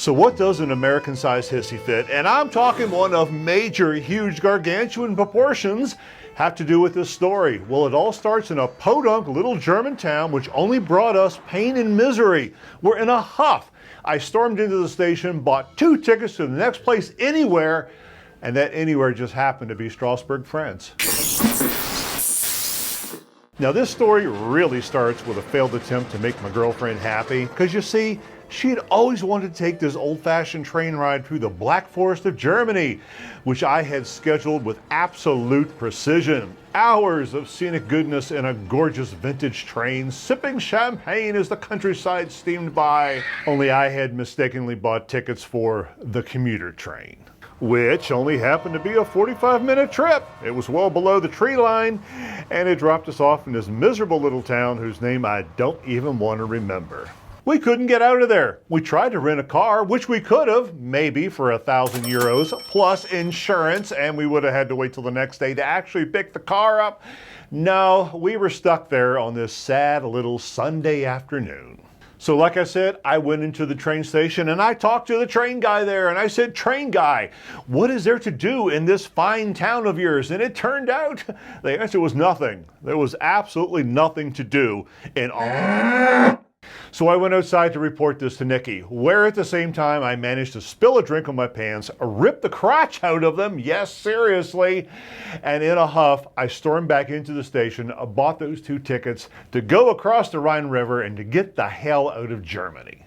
So what does an American-sized hissy fit, and I'm talking one of major, huge, gargantuan proportions, have to do with this story? Well, it all starts in a podunk little German town which only brought us pain and misery. We're in a huff. I stormed into the station, bought 2 tickets to the next place anywhere, and that anywhere just happened to be Strasbourg, France. Now this story really starts with a failed attempt to make my girlfriend happy, because you see, she had always wanted to take this old-fashioned train ride through the Black Forest of Germany, which I had scheduled with absolute precision. Hours of scenic goodness in a gorgeous vintage train, sipping champagne as the countryside steamed by. Only I had mistakenly bought tickets for the commuter train, which only happened to be a 45-minute trip. It was well below the tree line, and it dropped us off in this miserable little town whose name I don't even want to remember. We couldn't get out of there. We tried to rent a car, which we could have, maybe for €1,000 plus insurance, and we would have had to wait till the next day to actually pick the car up. No, we were stuck there on this sad little Sunday afternoon. So like I said, I went into the train station and I talked to the train guy there, and I said, "Train guy, what is there to do in this fine town of yours?" And it turned out the answer was nothing. There was absolutely nothing to do in all. So I went outside to report this to Nikki, where at the same time I managed to spill a drink on my pants, rip the crotch out of them, yes, seriously, and in a huff, I stormed back into the station, bought those 2 tickets to go across the Rhine River and to get the hell out of Germany.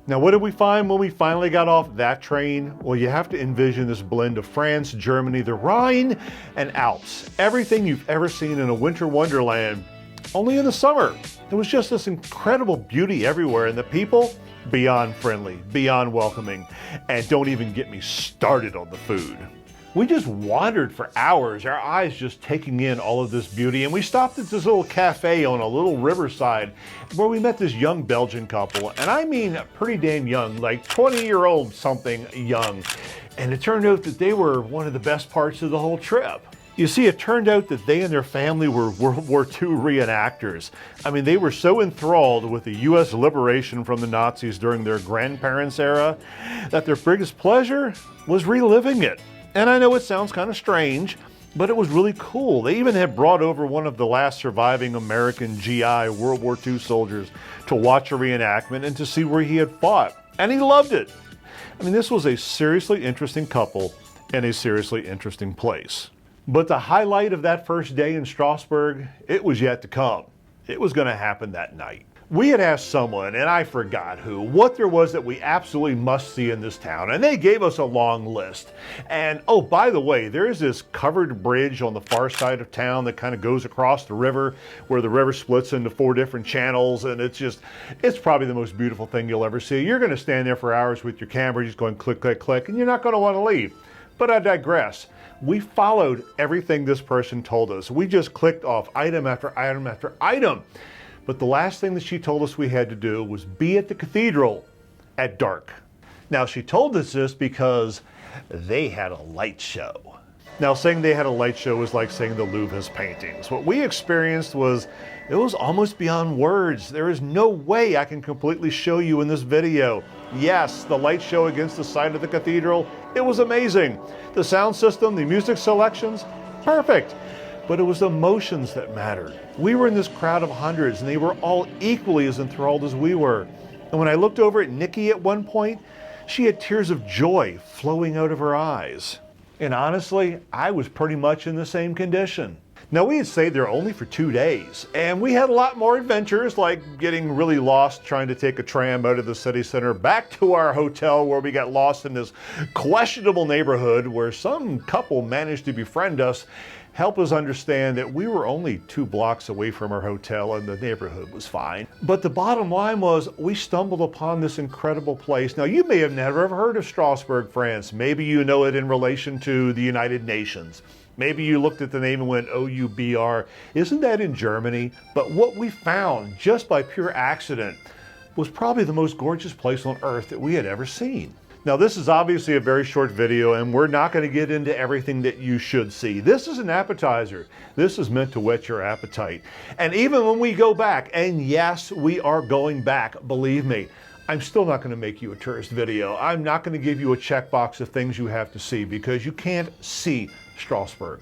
Now, what did we find when we finally got off that train? Well, you have to envision this blend of France, Germany, the Rhine, and Alps. Everything you've ever seen in a winter wonderland, only in the summer. There was just this incredible beauty everywhere, and the people, beyond friendly, beyond welcoming, and don't even get me started on the food. We just wandered for hours, our eyes just taking in all of this beauty, and we stopped at this little cafe on a little riverside where we met this young Belgian couple, and I mean pretty damn young, like 20-year-old something young, and it turned out that they were one of the best parts of the whole trip. You see, it turned out that they and their family were World War II reenactors. I mean, they were so enthralled with the U.S. liberation from the Nazis during their grandparents' era that their biggest pleasure was reliving it. And I know it sounds kind of strange, but it was really cool. They even had brought over one of the last surviving American GI World War II soldiers to watch a reenactment and to see where he had fought. And he loved it. I mean, this was a seriously interesting couple in a seriously interesting place. But the highlight of that first day in Strasbourg, it was yet to come. It was going to happen that night. We had asked someone, and I forgot who, what there was that we absolutely must see in this town, and they gave us a long list. And oh, by the way, there is this covered bridge on the far side of town that kind of goes across the river, where the river splits into 4 different channels, and it's probably the most beautiful thing you'll ever see. You're going to stand there for hours with your camera just going click, click, click, and you're not going to want to leave. But I digress. We followed everything this person told us. We just clicked off item after item after item. But the last thing that she told us we had to do was be at the cathedral at dark. Now, she told us this because they had a light show. Now, saying they had a light show was like saying the Louvre has paintings. What we experienced was, it was almost beyond words. There is no way I can completely show you in this video. Yes, the light show against the side of the cathedral, it was amazing. The sound system, the music selections, perfect. But it was the emotions that mattered. We were in this crowd of hundreds, and they were all equally as enthralled as we were. And when I looked over at Nikki at one point, she had tears of joy flowing out of her eyes. And honestly, I was pretty much in the same condition. Now, we had stayed there only for 2 days, and we had a lot more adventures, like getting really lost trying to take a tram out of the city center back to our hotel, where we got lost in this questionable neighborhood where some couple managed to befriend us, help us understand that we were only 2 blocks away from our hotel and the neighborhood was fine. But the bottom line was, we stumbled upon this incredible place. Now, you may have never heard of Strasbourg, France. Maybe you know it in relation to the United Nations. Maybe you looked at the name and went, OUBR, isn't that in Germany? But what we found, just by pure accident, was probably the most gorgeous place on earth that we had ever seen. Now, this is obviously a very short video, and we're not going to get into everything that you should see. This is an appetizer. This is meant to whet your appetite. And even when we go back, and yes, we are going back, believe me, I'm still not going to make you a tourist video. I'm not going to give you a checkbox of things you have to see because you can't see Strasbourg.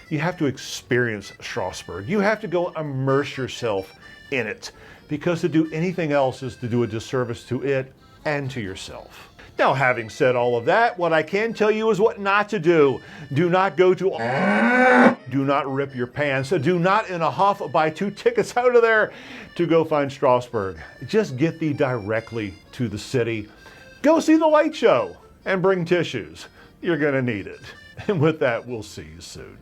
You have to experience Strasbourg. You have to go immerse yourself in it because to do anything else is to do a disservice to it and to yourself. Now, having said all of that, what I can tell you is what not to do. Do not go to, do not rip your pants, do not in a huff buy 2 tickets out of there to go find Strasbourg. Just get thee directly to the city. Go see the light show and bring tissues. You're gonna need it. And with that, we'll see you soon.